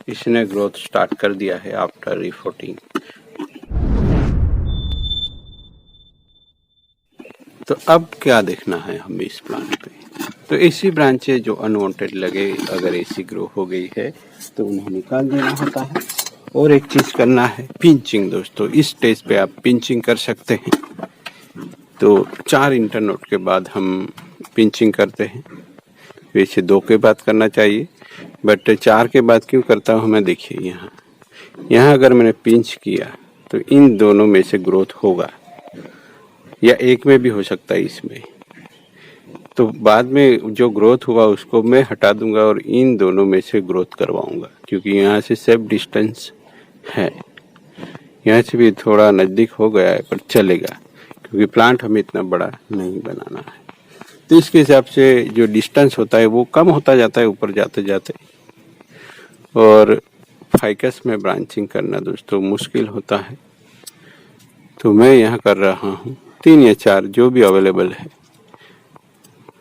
इसने growth start कर दिया है आफ्टर रिपोर्टिंग। तो अब क्या देखना है हमें इस प्लांट पे? तो ऐसी ब्रांचें जो अनवांटेड लगे, अगर ऐसी ग्रो हो गई है तो उन्हें निकाल देना होता है। और एक चीज करना है, पिंचिंग। दोस्तों इस स्टेज पे आप पिंचिंग कर सकते हैं। तो 4 इंटरनोट के बाद हम पिंचिंग करते हैं। वैसे 2 के बाद करना चाहिए, बट 4 के बाद क्यों करता हूँ मैं, देखिए यहाँ अगर मैंने पिंच किया तो इन दोनों में से ग्रोथ होगा, या एक में भी हो सकता है इसमें। तो बाद में जो ग्रोथ हुआ उसको मैं हटा दूंगा और इन दोनों में से ग्रोथ करवाऊंगा, क्योंकि यहाँ से सेफ डिस्टेंस है। यहाँ से भी थोड़ा नज़दीक हो गया है पर चलेगा, क्योंकि प्लांट हमें इतना बड़ा नहीं बनाना है। तो इसके हिसाब से जो डिस्टेंस होता है वो कम होता जाता है ऊपर जाते जाते। और फाइकस में ब्रांचिंग करना दोस्तों मुश्किल होता है। तो मैं यहाँ कर रहा हूँ 3 या 4 जो भी अवेलेबल है।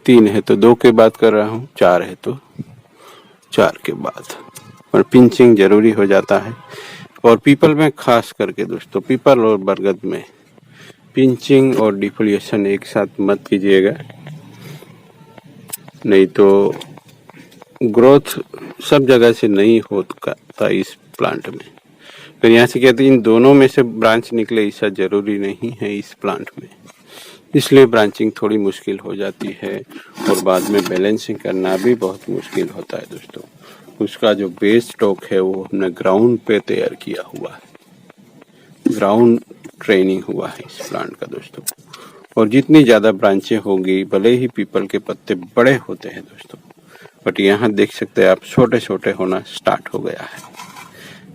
3 है तो 2 के बाद कर रहा हूँ, 4 है तो 4 के बाद। और पिंचिंग जरूरी हो जाता है। और पीपल में खास करके दोस्तों, पीपल और बरगद में पिंचिंग और डिफोलिएशन एक साथ मत कीजिएगा, नहीं तो ग्रोथ सब जगह से नहीं होता इस प्लांट में। फिर यहाँ से कहते हैं इन दोनों में से ब्रांच निकले, ऐसा जरूरी नहीं है इस प्लांट में। इसलिए ब्रांचिंग थोड़ी मुश्किल हो जाती है और बाद में बैलेंसिंग करना भी बहुत मुश्किल होता है दोस्तों। उसका जो बेस स्टॉक है वो हमने ग्राउंड पे तैयार किया हुआ है, ग्राउंड ट्रेनिंग हुआ है इस प्लांट का दोस्तों। और जितनी ज़्यादा ब्रांचें होंगी, भले ही पीपल के पत्ते बड़े होते हैं दोस्तों, बट यहाँ देख सकते हैं आप छोटे छोटे होना स्टार्ट हो गया है।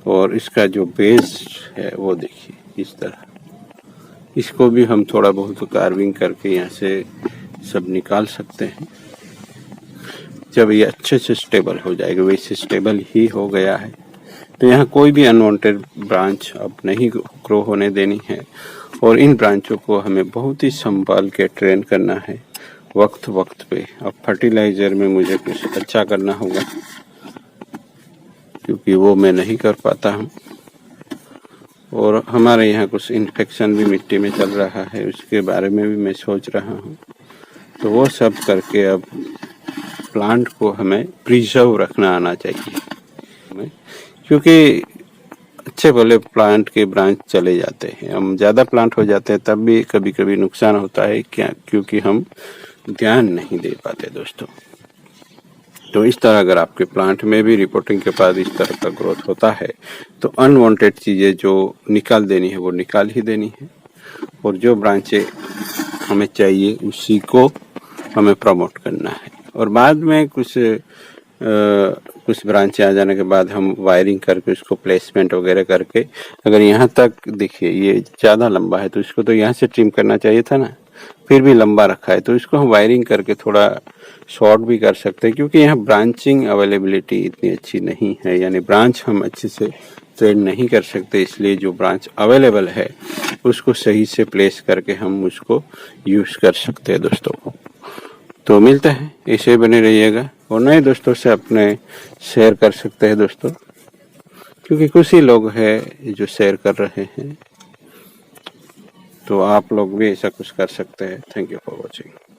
और इसका जो बेस है वो देखिए इस तरह। इसको भी हम थोड़ा बहुत कार्विंग करके यहाँ से सब निकाल सकते हैं जब ये अच्छे से स्टेबल हो जाएगा। वैसे स्टेबल ही हो गया है, तो यहाँ कोई भी अनवांटेड ब्रांच अब नहीं ग्रो होने देनी है। और इन ब्रांचों को हमें बहुत ही संभाल के ट्रेन करना है वक्त वक्त पे। अब फर्टिलाइजर में मुझे कुछ अच्छा करना होगा, क्योंकि वो मैं नहीं कर पाता हूँ। और हमारे यहाँ कुछ इन्फेक्शन भी मिट्टी में चल रहा है, उसके बारे में भी मैं सोच रहा हूँ। तो वो सब करके अब प्लांट को हमें प्रिजर्व रखना आना चाहिए, क्योंकि अच्छे भले प्लांट के ब्रांच चले जाते हैं, हम ज़्यादा प्लांट हो जाते हैं तब भी कभी कभी नुकसान होता है, क्योंकि हम ध्यान नहीं दे पाते दोस्तों। तो इस तरह अगर आपके प्लांट में भी रिपोर्टिंग के बाद इस तरह का ग्रोथ होता है तो अनवांटेड चीज़ें जो निकाल देनी है वो निकाल ही देनी है, और जो ब्रांचें हमें चाहिए उसी को हमें प्रमोट करना है। और बाद में कुछ ब्रांचें आ जाने के बाद हम वायरिंग करके उसको प्लेसमेंट वगैरह करके, अगर यहाँ तक देखिए ये ज़्यादा लंबा है तो इसको तो यहाँ से ट्रिम करना चाहिए था ना, फिर भी लंबा रखा है तो इसको हम वायरिंग करके थोड़ा शॉर्ट भी कर सकते हैं, क्योंकि यहाँ ब्रांचिंग अवेलेबिलिटी इतनी अच्छी नहीं है, यानी ब्रांच हम अच्छे से ट्रेन नहीं कर सकते। इसलिए जो ब्रांच अवेलेबल है उसको सही से प्लेस करके हम उसको यूज़ कर सकते हैं दोस्तों। तो मिलते हैं, ऐसे बने रहिएगा और नए दोस्तों से अपने शेयर कर सकते हैं दोस्तों, क्योंकि कुछ ही लोग हैं जो शेयर कर रहे हैं। तो आप लोग भी ऐसा कुछ कर सकते हैं। Thank you for watching.